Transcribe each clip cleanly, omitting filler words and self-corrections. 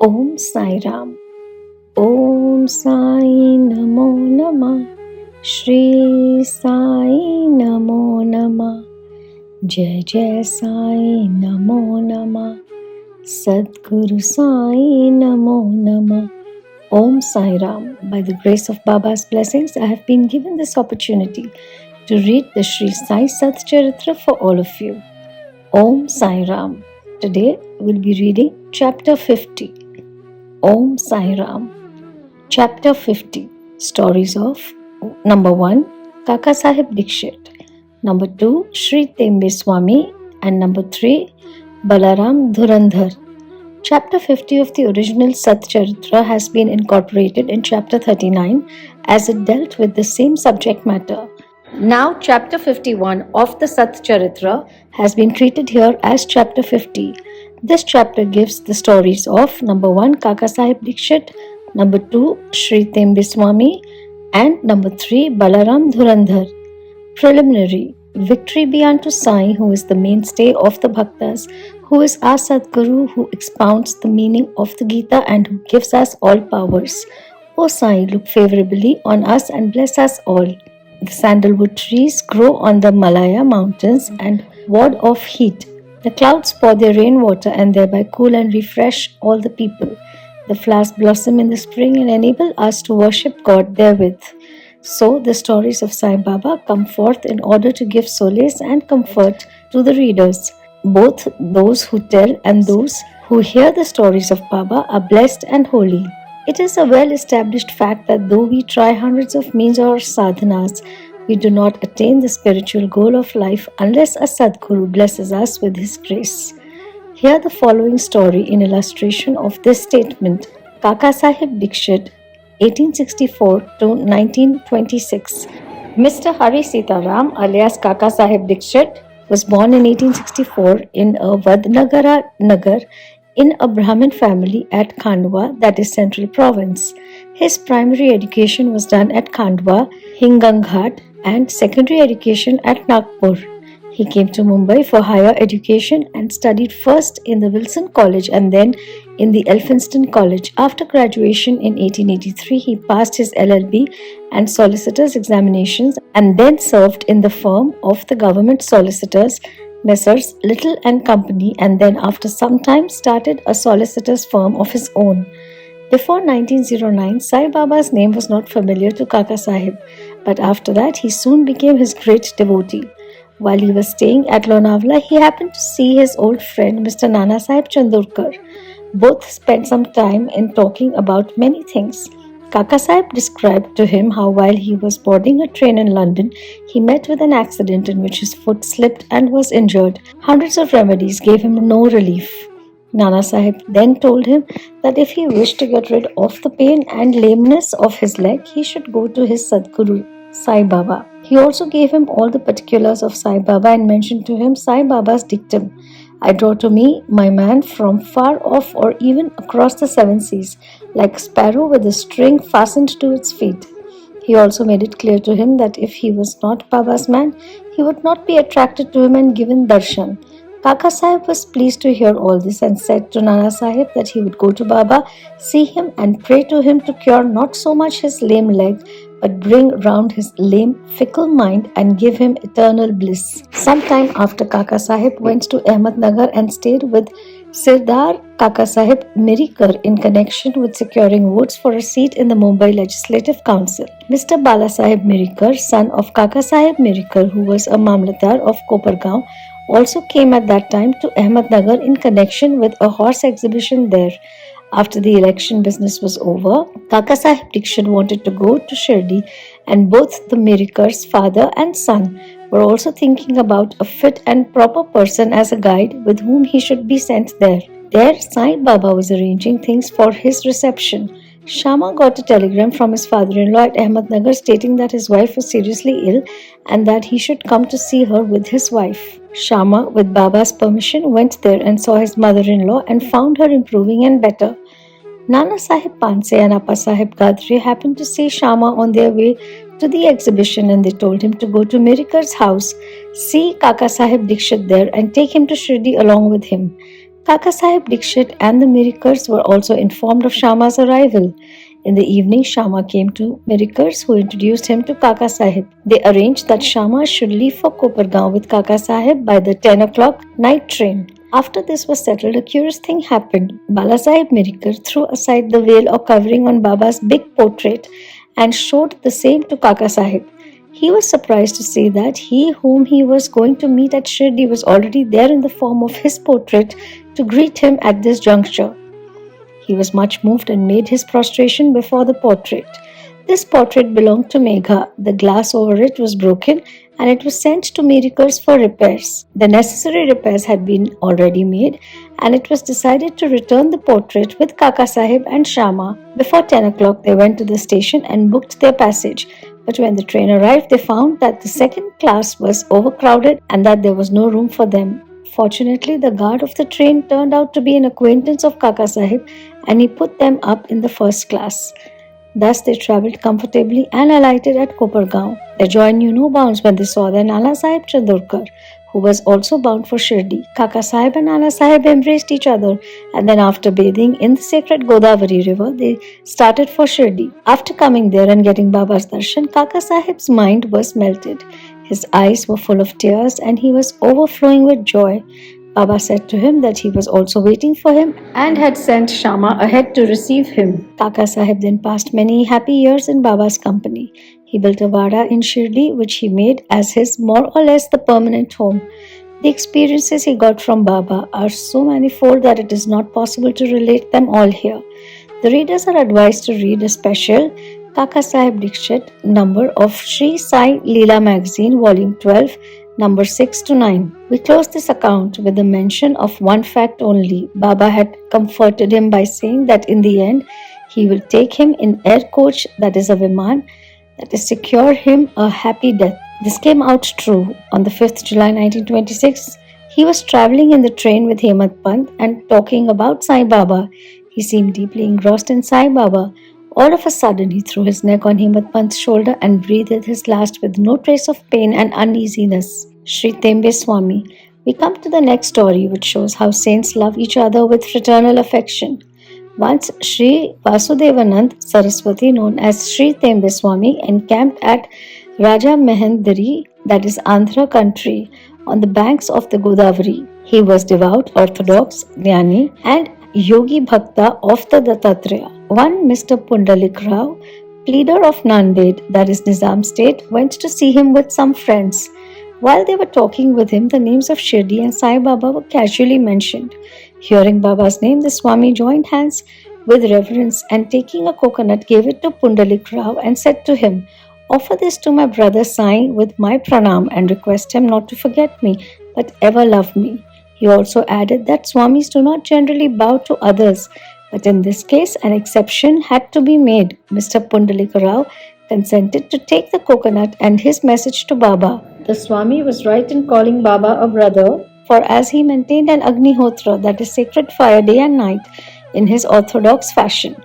Om Sai Ram. Om Sai Namo Namah. Shri Sai Namo Namah. Jai Jai Sai Namo Namah. Sadguru Sai Namo Namah. Om Sai Ram. By the grace of Baba's blessings, I have been given this opportunity to read the Sri Sai Sat Charitra for all of you. Om Sai Ram. Today we'll be reading chapter 50. Om Sai Ram. Chapter 50. Stories of number 1, Kaka Sahib Dikshit. Number 2, Sri Tembe Swami. And number 3, Balaram Dhurandhar. Chapter 50 of the original Sat Charitra has been incorporated in chapter 39 as it dealt with the same subject matter. Now chapter 51 of the Sat Charitra has been treated here as chapter 50. This chapter gives the stories of number 1, Kaka Sahib Dikshit, number 2, Sri Tembe Swami, and number 3, Balaram Dhurandhar. Preliminary. Victory be unto Sai, who is the mainstay of the Bhaktas, who is our Sadguru, who expounds the meaning of the Gita and who gives us all powers. O Sai, look favorably on us and bless us all. The sandalwood trees grow on the Malaya mountains and ward off heat. The clouds pour their rainwater and thereby cool and refresh all the people. The flowers blossom in the spring and enable us to worship God therewith. So the stories of Sai Baba come forth in order to give solace and comfort to the readers. Both those who tell and those who hear the stories of Baba are blessed and holy. It is a well-established fact that though we try hundreds of means or sadhanas, we do not attain the spiritual goal of life unless a Sadguru blesses us with his grace. Hear the following story in illustration of this statement. Kaka Sahib Dikshit, 1864 to 1926. Mr. Hari Sitaram, alias Kaka Sahib Dikshit, was born in 1864 in a Vadnagara Nagar in a Brahmin family at Khandwa, that is Central Province. His primary education was done at Khandwa, Hinganghat, and secondary education at Nagpur. He came to Mumbai for higher education and studied first in the Wilson College and then in the Elphinstone College. After graduation in 1883, he passed his LLB and solicitor's examinations and then served in the firm of the government solicitors, Messrs. Little and Company, and then after some time started a solicitor's firm of his own. Before 1909, Sai Baba's name was not familiar to Kaka Sahib, but after that he soon became his great devotee. While he was staying at Lonavla, he happened to see his old friend Mr. Nana Sahib Chandorkar. Both spent some time in talking about many things. Kaka Sahib described to him how while he was boarding a train in London, he met with an accident in which his foot slipped and was injured. Hundreds of remedies gave him no relief. Nana Sahib then told him that if he wished to get rid of the pain and lameness of his leg, he should go to his Sadguru, Sai Baba. He also gave him all the particulars of Sai Baba and mentioned to him Sai Baba's dictum, "I draw to me my man from far off or even across the seven seas, like a sparrow with a string fastened to its feet." He also made it clear to him that if he was not Baba's man, he would not be attracted to him and given darshan. Kaka Sahib was pleased to hear all this and said to Nana Sahib that he would go to Baba, see him and pray to him to cure not so much his lame leg, but bring round his lame, fickle mind and give him eternal bliss. Some time after, Kaka Sahib went to Ahmednagar and stayed with Sirdar Kaka Sahib Mirikar in connection with securing votes for a seat in the Mumbai Legislative Council. Mr. Bala Sahib Mirikar, son of Kaka Sahib Mirikar, who was a Mamlatar of Kopargaon, also came at that time to Ahmednagar in connection with a horse exhibition there. After the election business was over, Kaka Sahib Dikshit wanted to go to Shirdi, and both the Mirikars, father and son, were also thinking about a fit and proper person as a guide with whom he should be sent there. There, Sai Baba was arranging things for his reception. Shama got a telegram from his father-in-law at Ahmednagar stating that his wife was seriously ill and that he should come to see her with his wife. Shama, with Baba's permission, went there and saw his mother-in-law and found her improving and better. Nana Sahib Panse and Appa Sahib Gadre happened to see Shama on their way to the exhibition and they told him to go to Mirikar's house, see Kaka Sahib Dikshit there and take him to Shirdi along with him. Kaka Sahib Dikshit and the Mirikers were also informed of Shama's arrival. In the evening, Shama came to Mirikers, who introduced him to Kaka Sahib. They arranged that Shama should leave for Kopargaon with Kaka Sahib by the 10 o'clock night train. After this was settled, a curious thing happened. Bala Sahib Mirikar threw aside the veil or covering on Baba's big portrait and showed the same to Kaka Sahib. He was surprised to see that he whom he was going to meet at Shirdi was already there in the form of his portrait to greet him at this juncture. He was much moved and made his prostration before the portrait. This portrait belonged to Megha. The glass over it was broken and it was sent to Mirikers for repairs. The necessary repairs had been already made and it was decided to return the portrait with Kaka Sahib and Shama. Before 10 o'clock they went to the station and booked their passage. But when the train arrived, they found that the second class was overcrowded and that there was no room for them. Fortunately, the guard of the train turned out to be an acquaintance of Kaka Sahib and he put them up in the first class. Thus they travelled comfortably and alighted at Kopargaon. Their joy knew no bounds when they saw their Nana Sahib Chandorkar, who was also bound for Shirdi. Kaka Sahib and Nana Sahib embraced each other, and then after bathing in the sacred Godavari river, they started for Shirdi. After coming there and getting Baba's darshan, Kaka Sahib's mind was melted. His eyes were full of tears and he was overflowing with joy. Baba said to him that he was also waiting for him and had sent Shama ahead to receive him. Kaka Sahib then passed many happy years in Baba's company. He built a vada in Shirdi, which he made as his more or less the permanent home. The experiences he got from Baba are so manifold that it is not possible to relate them all here. The readers are advised to read a special Kaka Sahib Dikshit number of Sri Sai Leela magazine, volume 12, number 6 to 9. We close this account with the mention of one fact only. Baba had comforted him by saying that in the end he will take him in air coach, that is a Viman, that is secure him a happy death. This came out true. On the 5th July 1926, he was travelling in the train with Hemant Pant and talking about Sai Baba. He seemed deeply engrossed in Sai Baba. All of a sudden, he threw his neck on Hemant Pant's shoulder and breathed his last with no trace of pain and uneasiness. Sri Tembe Swami. We come to the next story, which shows how saints love each other with fraternal affection. Once, Sri Vasudevanand Saraswati, known as Sri Tembe Swami, encamped at Raja Mehendari, that is Andhra country, on the banks of the Godavari. He was devout, orthodox, jnani, and yogi bhakta of the Dattatreya. One Mr. Pundalik Rao, pleader of Nanded, that is Nizam state, went to see him with some friends. While they were talking with him, the names of Shirdi and Sai Baba were casually mentioned. Hearing Baba's name, the Swami joined hands with reverence and taking a coconut gave it to Pundalik Rao and said to him, "Offer this to my brother Sai with my pranam and request him not to forget me, but ever love me." He also added that Swamis do not generally bow to others, but in this case an exception had to be made. Mr. Pundalik Rao consented to take the coconut and his message to Baba. The Swami was right in calling Baba a brother, for as he maintained an Agnihotra, that is sacred fire, day and night, in his orthodox fashion,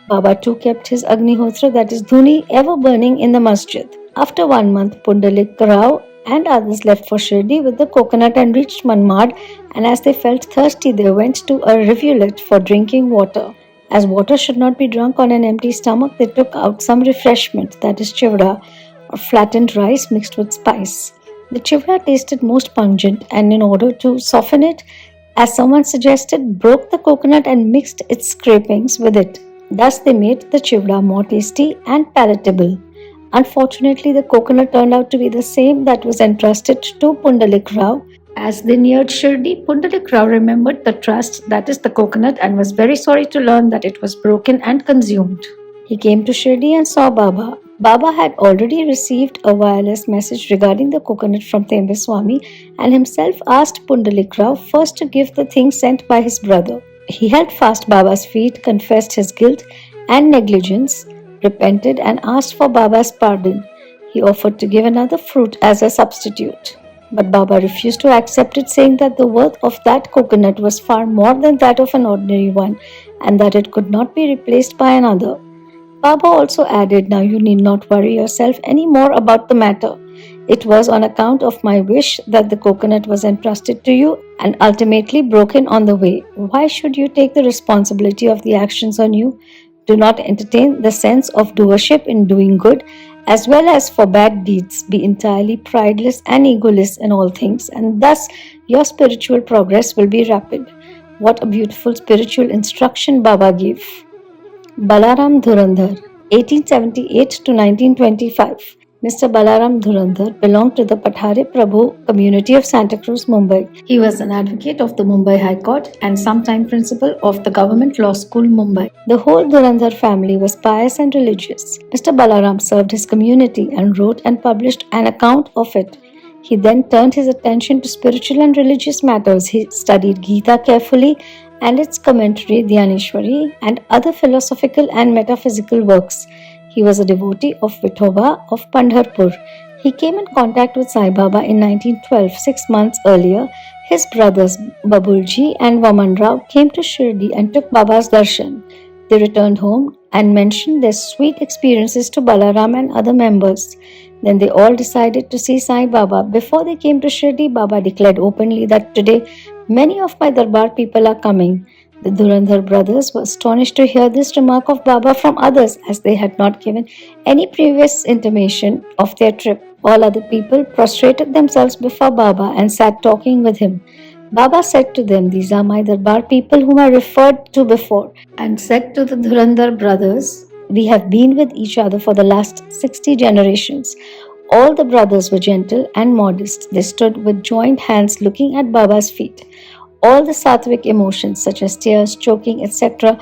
Baba too kept his Agnihotra, that is Dhuni, ever burning in the masjid. After 1 month, Pundalik Rao and others left for Shirdi with the coconut and reached Manmad, and as they felt thirsty, they went to a rivulet for drinking water. As water should not be drunk on an empty stomach, they took out some refreshment, that is chivda, or flattened rice mixed with spice. The chivda tasted most pungent, and in order to soften it, as someone suggested, broke the coconut and mixed its scrapings with it. Thus they made the chivda more tasty and palatable. Unfortunately, the coconut turned out to be the same that was entrusted to Pundalik Rao. As they neared Shirdi, Pundalik Rao remembered the trust, that is the coconut, and was very sorry to learn that it was broken and consumed. He came to Shirdi and saw Baba. Baba had already received a wireless message regarding the coconut from Tembe Swami and himself asked Pundalik Rao first to give the thing sent by his brother. He held fast Baba's feet, confessed his guilt and negligence, repented and asked for Baba's pardon. He offered to give another fruit as a substitute. But Baba refused to accept it, saying that the worth of that coconut was far more than that of an ordinary one and that it could not be replaced by another. Baba also added, "Now you need not worry yourself any more about the matter. It was on account of my wish that the coconut was entrusted to you and ultimately broken on the way. Why should you take the responsibility of the actions on you? Do not entertain the sense of doership in doing good, as well as for bad deeds. Be entirely prideless and egoless in all things, and thus your spiritual progress will be rapid. What a beautiful spiritual instruction Baba gave. Balaram Dhurandhar, 1878 to 1925. Mr. Balaram Dhurandhar belonged to the Pathare Prabhu community of Santa Cruz, Mumbai. He was an advocate of the Mumbai High Court and sometime principal of the Government Law School, Mumbai. The whole Dhurandhar family was pious and religious. Mr. Balaram served his community and wrote and published an account of it. He then turned his attention to spiritual and religious matters. He studied Gita carefully and its commentary Dhyaneshwari and other philosophical and metaphysical works. He was a devotee of Vithoba of Pandharpur. He came in contact with Sai Baba in 1912, 6 months earlier. His brothers Babulji and Vaman Rao came to Shirdi and took Baba's darshan. They returned home and mentioned their sweet experiences to Balaram and other members. Then they all decided to see Sai Baba. Before they came to Shirdi, Baba declared openly that today many of my Darbar people are coming. The Dhurandhar brothers were astonished to hear this remark of Baba from others, as they had not given any previous intimation of their trip. All other people prostrated themselves before Baba and sat talking with him. Baba said to them, "These are my Darbar people whom I referred to before," and said to the Dhurandhar brothers, "We have been with each other for the last 60 generations." All the brothers were gentle and modest. They stood with joined hands looking at Baba's feet. All the sattvic emotions such as tears, choking, etc.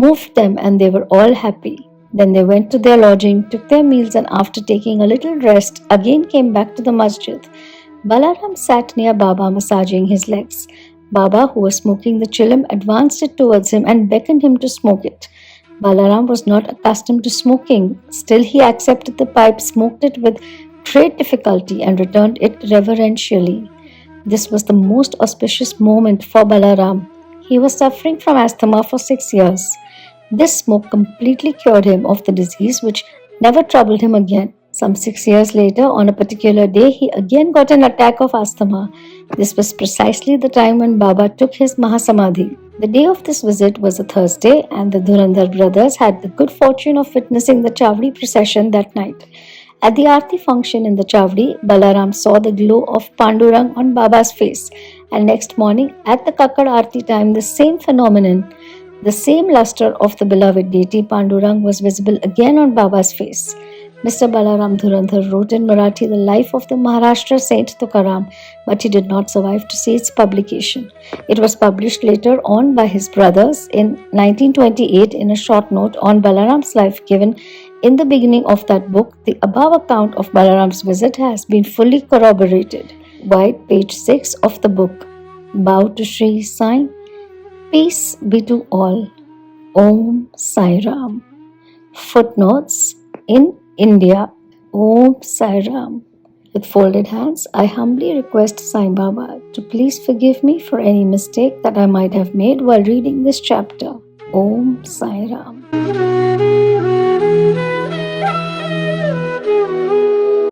moved them and they were all happy. Then they went to their lodging, took their meals and after taking a little rest, again came back to the masjid. Balaram sat near Baba massaging his legs. Baba, who was smoking the chillum, advanced it towards him and beckoned him to smoke it. Balaram was not accustomed to smoking. Still he accepted the pipe, smoked it with great difficulty and returned it reverentially. This was the most auspicious moment for Balaram. He was suffering from asthma for 6 years. This smoke completely cured him of the disease which never troubled him again. Some 6 years later, on a particular day, he again got an attack of asthma. This was precisely the time when Baba took his Mahasamadhi. The day of this visit was a Thursday and the Dhurandhar brothers had the good fortune of witnessing the Chavdi procession that night. At the Aarti function in the Chavdi, Balaram saw the glow of Pandurang on Baba's face, and next morning at the Kakkad Aarti time the same phenomenon, the same luster of the beloved deity Pandurang was visible again on Baba's face. Mr. Balaram Dhurandhar wrote in Marathi the life of the Maharashtra Saint Tukaram, but he did not survive to see its publication. It was published later on by his brothers in 1928 in a short note on Balaram's life given in the beginning of that book. The above account of Balaram's visit has been fully corroborated. Wide page 6 of the book. Bow to Sri Sai. Peace be to all. Om Sai Ram. Footnotes. In India, Om Sai Ram. With folded hands, I humbly request Sai Baba to please forgive me for any mistake that I might have made while reading this chapter. Om Sai Ram.